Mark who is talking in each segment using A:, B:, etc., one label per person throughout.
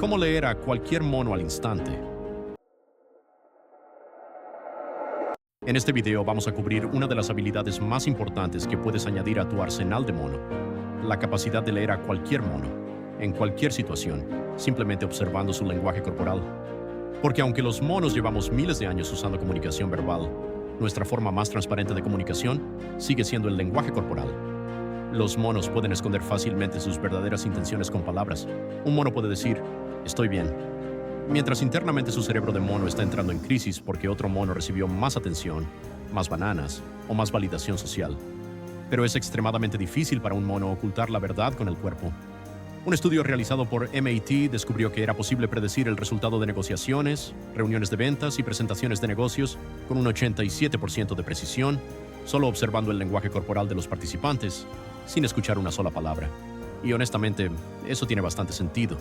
A: ¿Cómo leer a cualquier mono al instante? En este video vamos a cubrir una de las habilidades más importantes que puedes añadir a tu arsenal de mono, la capacidad de leer a cualquier mono, en cualquier situación, simplemente observando su lenguaje corporal. Porque aunque los monos llevamos miles de años usando comunicación verbal, nuestra forma más transparente de comunicación sigue siendo el lenguaje corporal. Los monos pueden esconder fácilmente sus verdaderas intenciones con palabras. Un mono puede decir, estoy bien, mientras internamente su cerebro de mono está entrando en crisis porque otro mono recibió más atención, más bananas o más validación social. Pero es extremadamente difícil para un mono ocultar la verdad con el cuerpo. Un estudio realizado por MIT descubrió que era posible predecir el resultado de negociaciones, reuniones de ventas y presentaciones de negocios con un 87% de precisión, solo observando el lenguaje corporal de los participantes, sin escuchar una sola palabra. Y honestamente, eso tiene bastante sentido,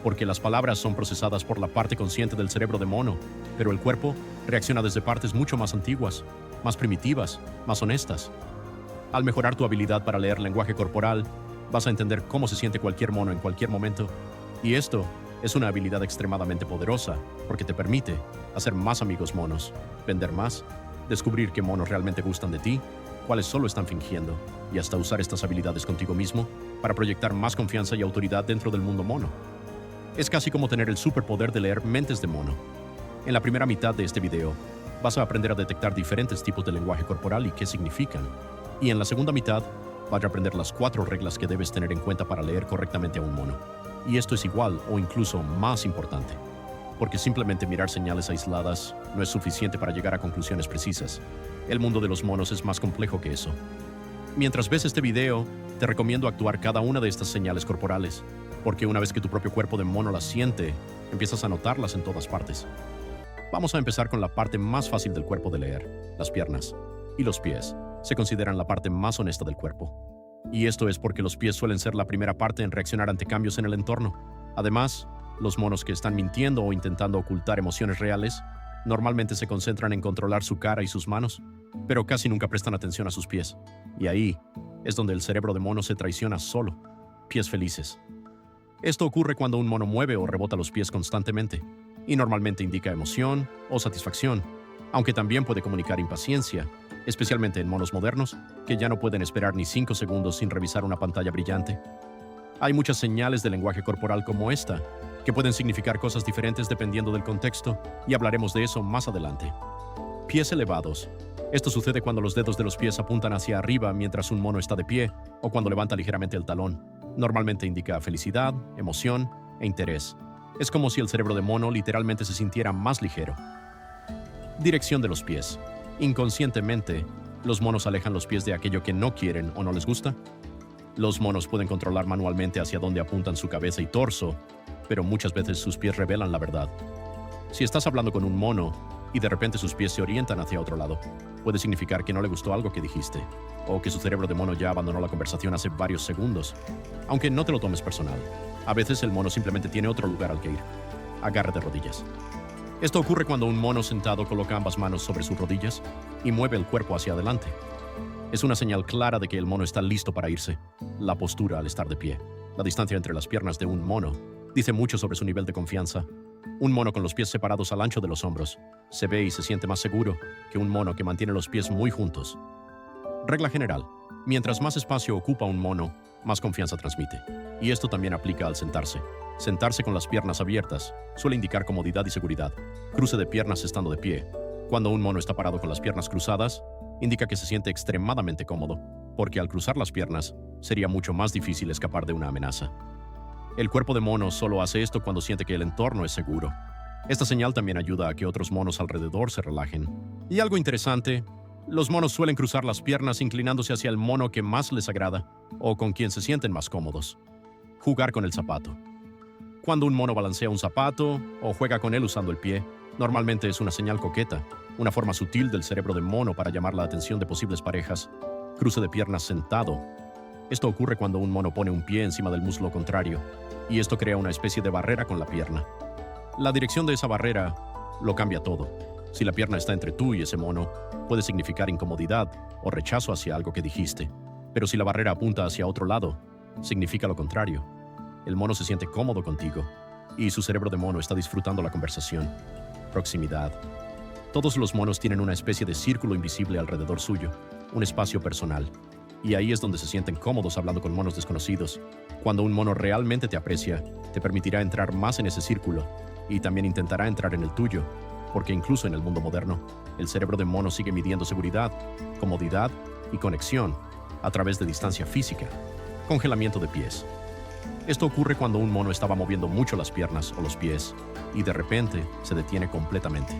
A: porque las palabras son procesadas por la parte consciente del cerebro de mono, pero el cuerpo reacciona desde partes mucho más antiguas, más primitivas, más honestas. Al mejorar tu habilidad para leer lenguaje corporal, vas a entender cómo se siente cualquier mono en cualquier momento. Y esto es una habilidad extremadamente poderosa, porque te permite hacer más amigos monos, vender más, descubrir qué monos realmente gustan de ti, cuáles solo están fingiendo, y hasta usar estas habilidades contigo mismo para proyectar más confianza y autoridad dentro del mundo mono. Es casi como tener el superpoder de leer mentes de mono. En la primera mitad de este video, vas a aprender a detectar diferentes tipos de lenguaje corporal y qué significan. Y en la segunda mitad, vas a aprender las 4 reglas que debes tener en cuenta para leer correctamente a un mono. Y esto es igual o incluso más importante, porque simplemente mirar señales aisladas no es suficiente para llegar a conclusiones precisas. El mundo de los monos es más complejo que eso. Mientras ves este video, te recomiendo actuar cada una de estas señales corporales, porque una vez que tu propio cuerpo de mono las siente, empiezas a notarlas en todas partes. Vamos a empezar con la parte más fácil del cuerpo de leer, las piernas. Y los pies se consideran la parte más honesta del cuerpo. Y esto es porque los pies suelen ser la primera parte en reaccionar ante cambios en el entorno. Además, los monos que están mintiendo o intentando ocultar emociones reales normalmente se concentran en controlar su cara y sus manos, pero casi nunca prestan atención a sus pies. Y ahí es donde el cerebro de mono se traiciona solo. Pies felices. Esto ocurre cuando un mono mueve o rebota los pies constantemente, y normalmente indica emoción o satisfacción, aunque también puede comunicar impaciencia, especialmente en monos modernos, que ya no pueden esperar ni 5 segundos sin revisar una pantalla brillante. Hay muchas señales de lenguaje corporal como esta, que pueden significar cosas diferentes dependiendo del contexto, y hablaremos de eso más adelante. Pies elevados. Esto sucede cuando los dedos de los pies apuntan hacia arriba mientras un mono está de pie, o cuando levanta ligeramente el talón. Normalmente indica felicidad, emoción e interés. Es como si el cerebro de mono literalmente se sintiera más ligero. Dirección de los pies. Inconscientemente, los monos alejan los pies de aquello que no quieren o no les gusta. Los monos pueden controlar manualmente hacia dónde apuntan su cabeza y torso, pero muchas veces sus pies revelan la verdad. Si estás hablando con un mono y de repente sus pies se orientan hacia otro lado, puede significar que no le gustó algo que dijiste, o que su cerebro de mono ya abandonó la conversación hace varios segundos. Aunque no te lo tomes personal, a veces el mono simplemente tiene otro lugar al que ir. Agarre de rodillas. Esto ocurre cuando un mono sentado coloca ambas manos sobre sus rodillas y mueve el cuerpo hacia adelante. Es una señal clara de que el mono está listo para irse. La postura al estar de pie, la distancia entre las piernas de un mono, dice mucho sobre su nivel de confianza. Un mono con los pies separados al ancho de los hombros se ve y se siente más seguro que un mono que mantiene los pies muy juntos. Regla general: mientras más espacio ocupa un mono, más confianza transmite. Y esto también aplica al sentarse. Sentarse con las piernas abiertas suele indicar comodidad y seguridad. Cruce de piernas estando de pie. Cuando un mono está parado con las piernas cruzadas, indica que se siente extremadamente cómodo, porque al cruzar las piernas, sería mucho más difícil escapar de una amenaza. El cuerpo de mono solo hace esto cuando siente que el entorno es seguro. Esta señal también ayuda a que otros monos alrededor se relajen. Y algo interesante, los monos suelen cruzar las piernas inclinándose hacia el mono que más les agrada, o con quien se sienten más cómodos. Jugar con el zapato. Cuando un mono balancea un zapato o juega con él usando el pie, normalmente es una señal coqueta, una forma sutil del cerebro de mono para llamar la atención de posibles parejas. Cruce de piernas sentado. Esto ocurre cuando un mono pone un pie encima del muslo contrario, y esto crea una especie de barrera con la pierna. La dirección de esa barrera lo cambia todo. Si la pierna está entre tú y ese mono, puede significar incomodidad o rechazo hacia algo que dijiste. Pero si la barrera apunta hacia otro lado, significa lo contrario. El mono se siente cómodo contigo. y su cerebro de mono está disfrutando la conversación. Proximidad. Todos los monos tienen una especie de círculo invisible alrededor suyo, un espacio personal. Y ahí es donde se sienten cómodos hablando con monos desconocidos. Cuando un mono realmente te aprecia, te permitirá entrar más en ese círculo y también intentará entrar en el tuyo, porque incluso en el mundo moderno, el cerebro de mono sigue midiendo seguridad, comodidad y conexión a través de distancia física. Congelamiento de pies. Esto ocurre cuando un mono estaba moviendo mucho las piernas o los pies y de repente se detiene completamente.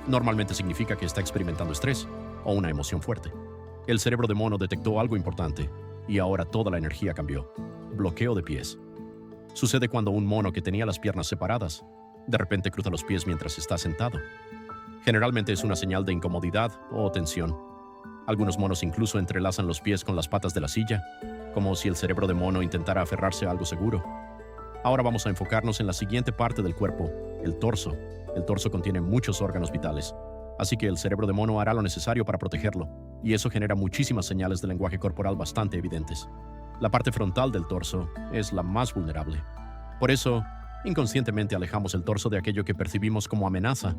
A: Normalmente significa que está experimentando estrés o una emoción fuerte. El cerebro de mono detectó algo importante y ahora toda la energía cambió. Bloqueo de pies. Sucede cuando un mono que tenía las piernas separadas de repente cruza los pies mientras está sentado. Generalmente es una señal de incomodidad o tensión. Algunos monos incluso entrelazan los pies con las patas de la silla, como si el cerebro de mono intentara aferrarse a algo seguro. Ahora vamos a enfocarnos en la siguiente parte del cuerpo, el torso. El torso contiene muchos órganos vitales, así que el cerebro de mono hará lo necesario para protegerlo, y eso genera muchísimas señales de lenguaje corporal bastante evidentes. La parte frontal del torso es la más vulnerable. Por eso, inconscientemente alejamos el torso de aquello que percibimos como amenaza.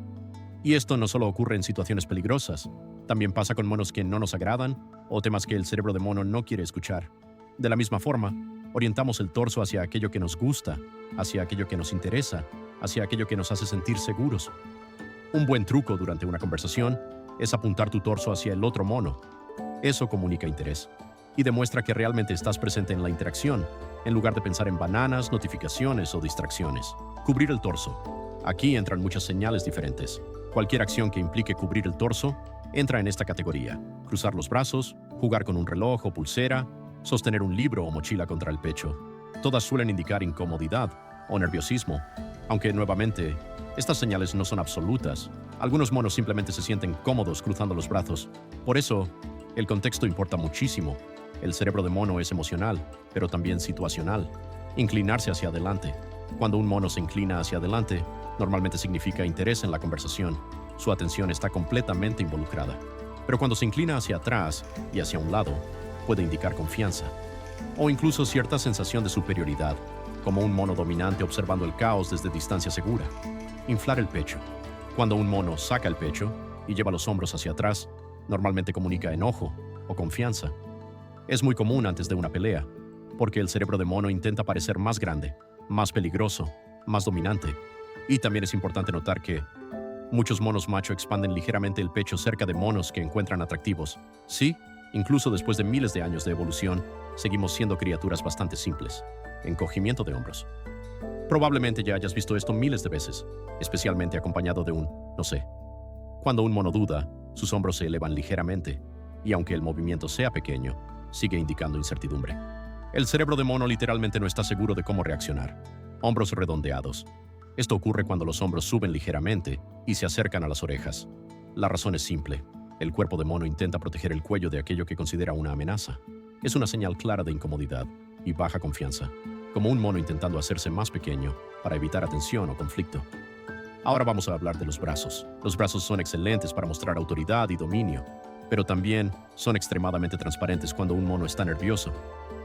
A: Y esto no solo ocurre en situaciones peligrosas, también pasa con monos que no nos agradan o temas que el cerebro de mono no quiere escuchar. De la misma forma, orientamos el torso hacia aquello que nos gusta, hacia aquello que nos interesa, hacia aquello que nos hace sentir seguros. Un buen truco durante una conversación es apuntar tu torso hacia el otro mono. Eso comunica interés y demuestra que realmente estás presente en la interacción, en lugar de pensar en bananas, notificaciones o distracciones. Cubrir el torso. Aquí entran muchas señales diferentes. Cualquier acción que implique cubrir el torso entra en esta categoría. Cruzar los brazos, jugar con un reloj o pulsera, sostener un libro o mochila contra el pecho. Todas suelen indicar incomodidad o nerviosismo, aunque nuevamente, estas señales no son absolutas. Algunos monos simplemente se sienten cómodos cruzando los brazos. Por eso, el contexto importa muchísimo. El cerebro de mono es emocional, pero también situacional. Inclinarse hacia adelante. Cuando un mono se inclina hacia adelante, normalmente significa interés en la conversación. Su atención está completamente involucrada. Pero cuando se inclina hacia atrás y hacia un lado, puede indicar confianza. O incluso cierta sensación de superioridad, como un mono dominante observando el caos desde distancia segura. Inflar el pecho. Cuando un mono saca el pecho y lleva los hombros hacia atrás, normalmente comunica enojo o confianza. Es muy común antes de una pelea, porque el cerebro de mono intenta parecer más grande, más peligroso, más dominante. Y también es importante notar que muchos monos macho expanden ligeramente el pecho cerca de monos que encuentran atractivos. Sí, incluso después de miles de años de evolución, seguimos siendo criaturas bastante simples. Encogimiento de hombros. Probablemente ya hayas visto esto miles de veces, especialmente acompañado de un, no sé. Cuando un mono duda, sus hombros se elevan ligeramente, y aunque el movimiento sea pequeño, sigue indicando incertidumbre. El cerebro de mono literalmente no está seguro de cómo reaccionar. Hombros redondeados. Esto ocurre cuando los hombros suben ligeramente y se acercan a las orejas. La razón es simple. El cuerpo de mono intenta proteger el cuello de aquello que considera una amenaza. Es una señal clara de incomodidad y baja confianza, como un mono intentando hacerse más pequeño para evitar atención o conflicto. Ahora vamos a hablar de los brazos. Los brazos son excelentes para mostrar autoridad y dominio, pero también son extremadamente transparentes cuando un mono está nervioso.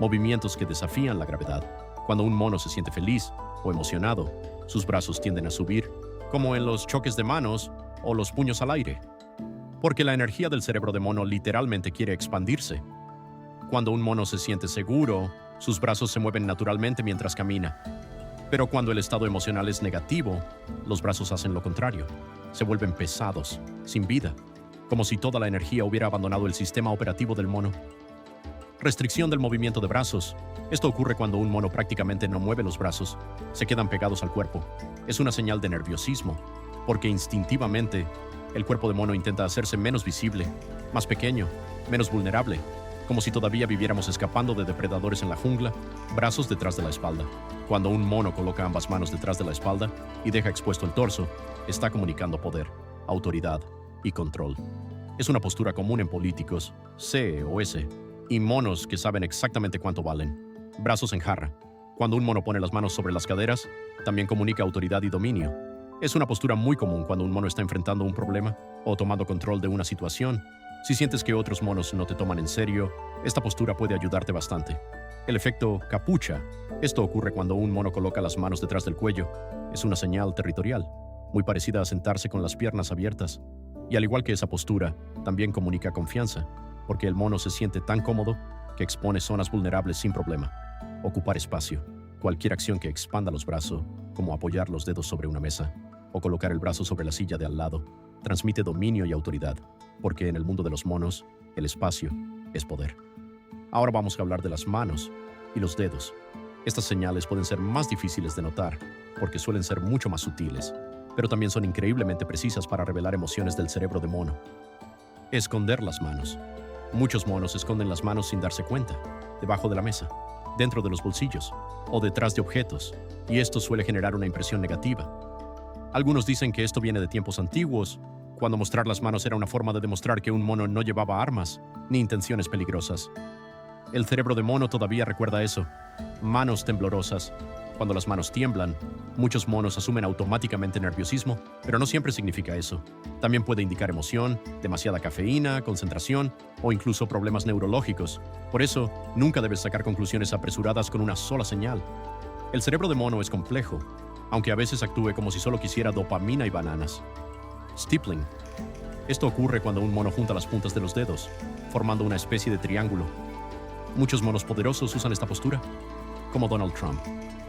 A: Movimientos que desafían la gravedad. Cuando un mono se siente feliz o emocionado, sus brazos tienden a subir, como en los choques de manos o los puños al aire. Porque la energía del cerebro de mono literalmente quiere expandirse. Cuando un mono se siente seguro, sus brazos se mueven naturalmente mientras camina. Pero cuando el estado emocional es negativo, los brazos hacen lo contrario. Se vuelven pesados, sin vida, como si toda la energía hubiera abandonado el sistema operativo del mono. Restricción del movimiento de brazos. Esto ocurre cuando un mono prácticamente no mueve los brazos, se quedan pegados al cuerpo. Es una señal de nerviosismo, porque instintivamente el cuerpo de mono intenta hacerse menos visible, más pequeño, menos vulnerable, como si todavía viviéramos escapando de depredadores en la jungla, brazos detrás de la espalda. Cuando un mono coloca ambas manos detrás de la espalda y deja expuesto el torso, está comunicando poder, autoridad y control. Es una postura común en políticos, C o S, y monos que saben exactamente cuánto valen. Brazos en jarra. Cuando un mono pone las manos sobre las caderas, también comunica autoridad y dominio. Es una postura muy común cuando un mono está enfrentando un problema o tomando control de una situación. Si sientes que otros monos no te toman en serio, esta postura puede ayudarte bastante. El efecto capucha. Esto ocurre cuando un mono coloca las manos detrás del cuello. Es una señal territorial, muy parecida a sentarse con las piernas abiertas. Y al igual que esa postura, también comunica confianza, porque el mono se siente tan cómodo que expone zonas vulnerables sin problema. Ocupar espacio. Cualquier acción que expanda los brazos, como apoyar los dedos sobre una mesa o colocar el brazo sobre la silla de al lado, transmite dominio y autoridad, porque en el mundo de los monos, el espacio es poder. Ahora vamos a hablar de las manos y los dedos. Estas señales pueden ser más difíciles de notar, porque suelen ser mucho más sutiles, pero también son increíblemente precisas para revelar emociones del cerebro de mono. Esconder las manos. Muchos monos esconden las manos sin darse cuenta, debajo de la mesa, dentro de los bolsillos o detrás de objetos, y esto suele generar una impresión negativa. Algunos dicen que esto viene de tiempos antiguos, cuando mostrar las manos era una forma de demostrar que un mono no llevaba armas ni intenciones peligrosas. El cerebro de mono todavía recuerda eso. Manos temblorosas. Cuando las manos tiemblan, muchos monos asumen automáticamente nerviosismo, pero no siempre significa eso. También puede indicar emoción, demasiada cafeína, concentración o incluso problemas neurológicos. Por eso, nunca debes sacar conclusiones apresuradas con una sola señal. El cerebro de mono es complejo, aunque a veces actúe como si solo quisiera dopamina y bananas. Stippling. Esto ocurre cuando un mono junta las puntas de los dedos, formando una especie de triángulo. Muchos monos poderosos usan esta postura, como Donald Trump,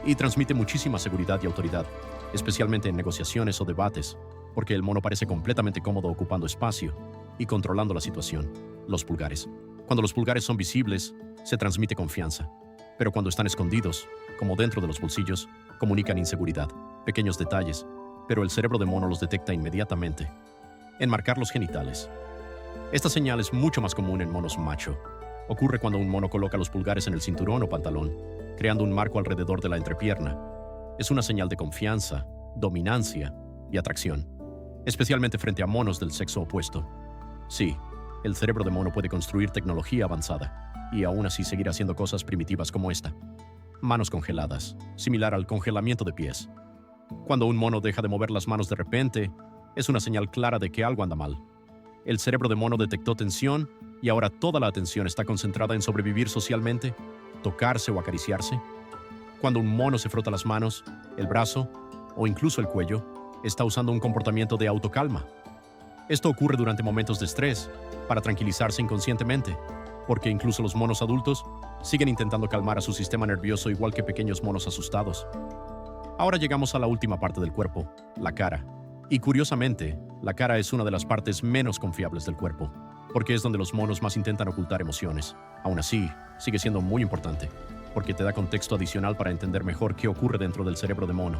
A: y transmite muchísima seguridad y autoridad, especialmente en negociaciones o debates, porque el mono parece completamente cómodo ocupando espacio y controlando la situación. Los pulgares. Cuando los pulgares son visibles, se transmite confianza, pero cuando están escondidos, como dentro de los bolsillos, comunican inseguridad, pequeños detalles, pero el cerebro de mono los detecta inmediatamente. Enmarcar los genitales. Esta señal es mucho más común en monos macho. Ocurre cuando un mono coloca los pulgares en el cinturón o pantalón, creando un marco alrededor de la entrepierna. Es una señal de confianza, dominancia y atracción, especialmente frente a monos del sexo opuesto. Sí, el cerebro de mono puede construir tecnología avanzada y aún así seguir haciendo cosas primitivas como esta. Manos congeladas, similar al congelamiento de pies. Cuando un mono deja de mover las manos de repente, es una señal clara de que algo anda mal. El cerebro de mono detectó tensión y ahora toda la atención está concentrada en sobrevivir socialmente, tocarse o acariciarse. Cuando un mono se frota las manos, el brazo o incluso el cuello, está usando un comportamiento de autocalma. Esto ocurre durante momentos de estrés, para tranquilizarse inconscientemente, porque incluso los monos adultos siguen intentando calmar a su sistema nervioso igual que pequeños monos asustados. Ahora llegamos a la última parte del cuerpo, la cara. Y curiosamente, la cara es una de las partes menos confiables del cuerpo, porque es donde los monos más intentan ocultar emociones. Aún así, sigue siendo muy importante, porque te da contexto adicional para entender mejor qué ocurre dentro del cerebro de mono.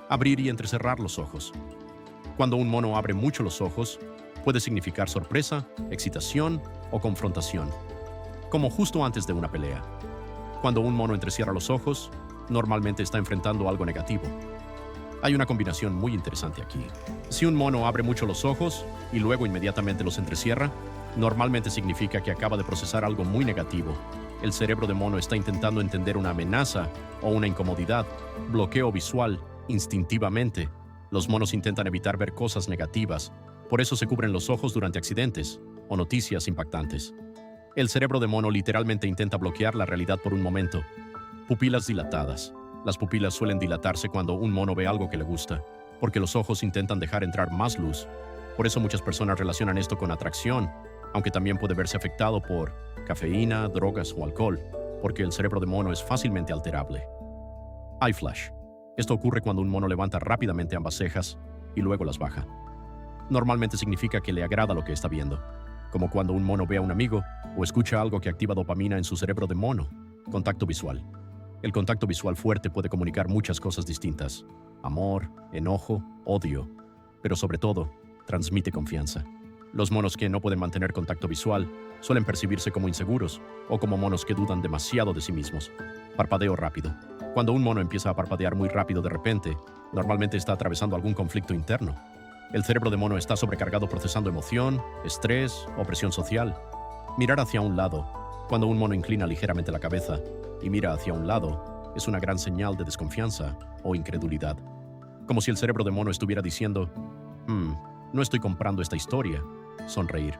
A: Abrir y entrecerrar los ojos. Cuando un mono abre mucho los ojos, puede significar sorpresa, excitación o confrontación, como justo antes de una pelea. Cuando un mono entrecierra los ojos, normalmente está enfrentando algo negativo. Hay una combinación muy interesante aquí. Si un mono abre mucho los ojos y luego inmediatamente los entrecierra, normalmente significa que acaba de procesar algo muy negativo. El cerebro de mono está intentando entender una amenaza o una incomodidad, bloqueo visual, instintivamente. Los monos intentan evitar ver cosas negativas, por eso se cubren los ojos durante accidentes o noticias impactantes. El cerebro de mono literalmente intenta bloquear la realidad por un momento. Pupilas dilatadas. Las pupilas suelen dilatarse cuando un mono ve algo que le gusta, porque los ojos intentan dejar entrar más luz. Por eso muchas personas relacionan esto con atracción, aunque también puede verse afectado por cafeína, drogas o alcohol, porque el cerebro de mono es fácilmente alterable. Eye flash. Esto ocurre cuando un mono levanta rápidamente ambas cejas y luego las baja. Normalmente significa que le agrada lo que está viendo, como cuando un mono ve a un amigo o escucha algo que activa dopamina en su cerebro de mono. Contacto visual. El contacto visual fuerte puede comunicar muchas cosas distintas: amor, enojo, odio, pero sobre todo, transmite confianza. Los monos que no pueden mantener contacto visual suelen percibirse como inseguros o como monos que dudan demasiado de sí mismos. Parpadeo rápido. Cuando un mono empieza a parpadear muy rápido de repente, normalmente está atravesando algún conflicto interno. El cerebro de mono está sobrecargado procesando emoción, estrés o presión social. Mirar hacia un lado. Cuando un mono inclina ligeramente la cabeza y mira hacia un lado, es una gran señal de desconfianza o incredulidad. Como si el cerebro de mono estuviera diciendo, no estoy comprando esta historia. Sonreír.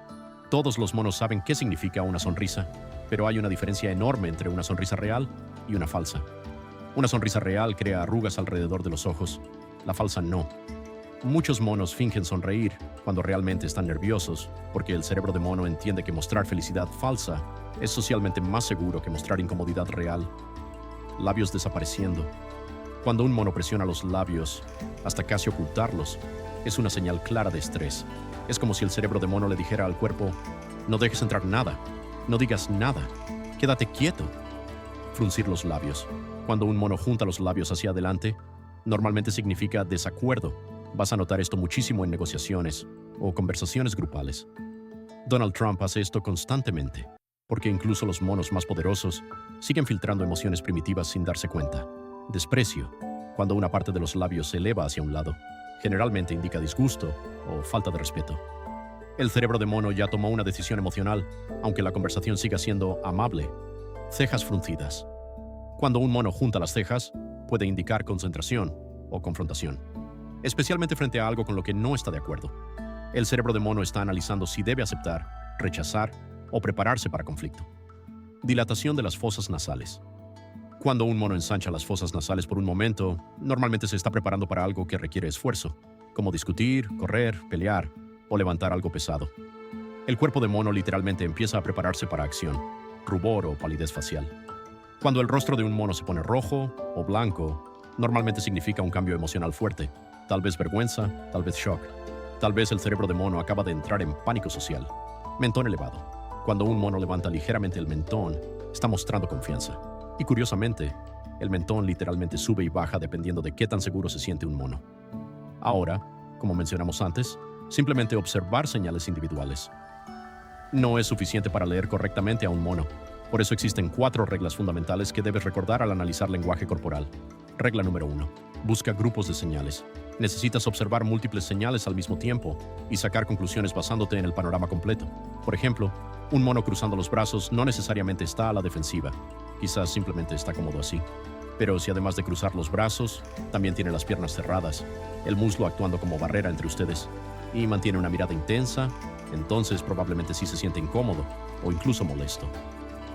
A: Todos los monos saben qué significa una sonrisa, pero hay una diferencia enorme entre una sonrisa real y una falsa. Una sonrisa real crea arrugas alrededor de los ojos, la falsa no. Muchos monos fingen sonreír cuando realmente están nerviosos, porque el cerebro de mono entiende que mostrar felicidad falsa es socialmente más seguro que mostrar incomodidad real. Labios desapareciendo. Cuando un mono presiona los labios hasta casi ocultarlos, es una señal clara de estrés. Es como si el cerebro de mono le dijera al cuerpo: no dejes entrar nada, no digas nada, quédate quieto. Fruncir los labios. Cuando un mono junta los labios hacia adelante, normalmente significa desacuerdo. Vas a notar esto muchísimo en negociaciones o conversaciones grupales. Donald Trump hace esto constantemente, porque incluso los monos más poderosos siguen filtrando emociones primitivas sin darse cuenta. Desprecio. Cuando una parte de los labios se eleva hacia un lado, generalmente indica disgusto o falta de respeto. El cerebro de mono ya tomó una decisión emocional, aunque la conversación siga siendo amable. Cejas fruncidas. Cuando un mono junta las cejas, puede indicar concentración o confrontación, especialmente frente a algo con lo que no está de acuerdo. El cerebro de mono está analizando si debe aceptar, rechazar o prepararse para conflicto. Dilatación de las fosas nasales. Cuando un mono ensancha las fosas nasales por un momento, normalmente se está preparando para algo que requiere esfuerzo, como discutir, correr, pelear o levantar algo pesado. El cuerpo de mono literalmente empieza a prepararse para acción, rubor o palidez facial. Cuando el rostro de un mono se pone rojo o blanco, normalmente significa un cambio emocional fuerte, tal vez vergüenza, tal vez shock. Tal vez el cerebro de mono acaba de entrar en pánico social. Mentón elevado. Cuando un mono levanta ligeramente el mentón, está mostrando confianza. Y curiosamente, el mentón literalmente sube y baja dependiendo de qué tan seguro se siente un mono. Ahora, como mencionamos antes, simplemente observar señales individuales. No es suficiente para leer correctamente a un mono. Por eso existen 4 reglas fundamentales que debes recordar al analizar lenguaje corporal. Regla número 1. Busca grupos de señales. Necesitas observar múltiples señales al mismo tiempo y sacar conclusiones basándote en el panorama completo. Por ejemplo, un mono cruzando los brazos no necesariamente está a la defensiva. Quizás simplemente está cómodo así. Pero si además de cruzar los brazos, también tiene las piernas cerradas, el muslo actuando como barrera entre ustedes, y mantiene una mirada intensa, entonces probablemente sí se siente incómodo o incluso molesto.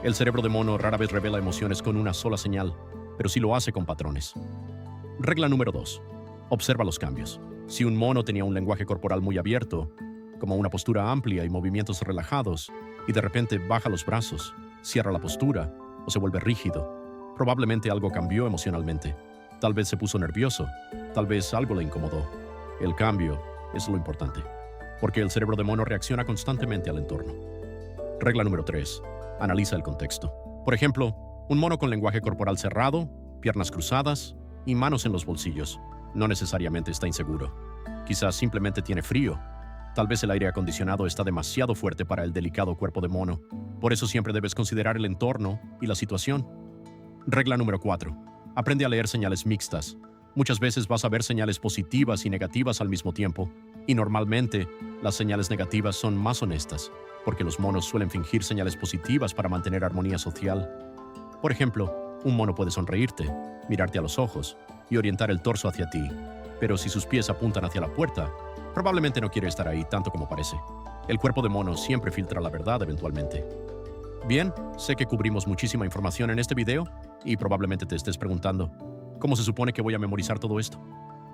A: El cerebro de mono rara vez revela emociones con una sola señal, pero sí lo hace con patrones. Regla número 2. Observa los cambios. Si un mono tenía un lenguaje corporal muy abierto, como una postura amplia y movimientos relajados, y de repente baja los brazos, cierra la postura o se vuelve rígido, probablemente algo cambió emocionalmente. Tal vez se puso nervioso, tal vez algo le incomodó. El cambio es lo importante, porque el cerebro de mono reacciona constantemente al entorno. Regla número 3. Analiza el contexto. Por ejemplo, un mono con lenguaje corporal cerrado, piernas cruzadas y manos en los bolsillos no necesariamente está inseguro. Quizás simplemente tiene frío. Tal vez el aire acondicionado está demasiado fuerte para el delicado cuerpo de mono. Por eso siempre debes considerar el entorno y la situación. Regla número 4. Aprende a leer señales mixtas. Muchas veces vas a ver señales positivas y negativas al mismo tiempo, y normalmente las señales negativas son más honestas, porque los monos suelen fingir señales positivas para mantener armonía social. Por ejemplo, un mono puede sonreírte, mirarte a los ojos y orientar el torso hacia ti, pero si sus pies apuntan hacia la puerta, probablemente no quiere estar ahí tanto como parece. El cuerpo de mono siempre filtra la verdad eventualmente. Bien, sé que cubrimos muchísima información en este video y probablemente te estés preguntando, ¿cómo se supone que voy a memorizar todo esto?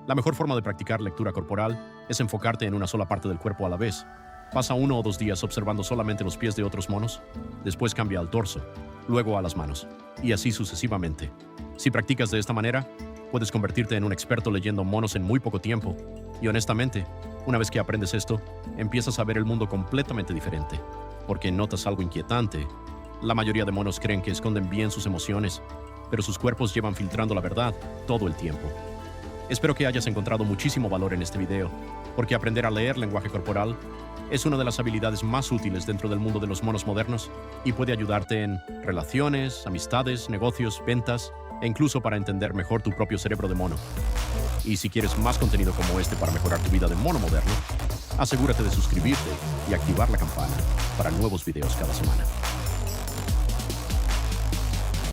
A: La mejor forma de practicar lectura corporal es enfocarte en una sola parte del cuerpo a la vez. Pasa 1 o 2 días observando solamente los pies de otros monos, después cambia al torso, luego a las manos, y así sucesivamente. Si practicas de esta manera, puedes convertirte en un experto leyendo monos en muy poco tiempo. Y honestamente, una vez que aprendes esto, empiezas a ver el mundo completamente diferente, porque notas algo inquietante. La mayoría de monos creen que esconden bien sus emociones, pero sus cuerpos llevan filtrando la verdad todo el tiempo. Espero que hayas encontrado muchísimo valor en este video, porque aprender a leer lenguaje corporal es una de las habilidades más útiles dentro del mundo de los monos modernos y puede ayudarte en relaciones, amistades, negocios, ventas e incluso para entender mejor tu propio cerebro de mono. Y si quieres más contenido como este para mejorar tu vida de mono moderno, asegúrate de suscribirte y activar la campana para nuevos videos cada semana.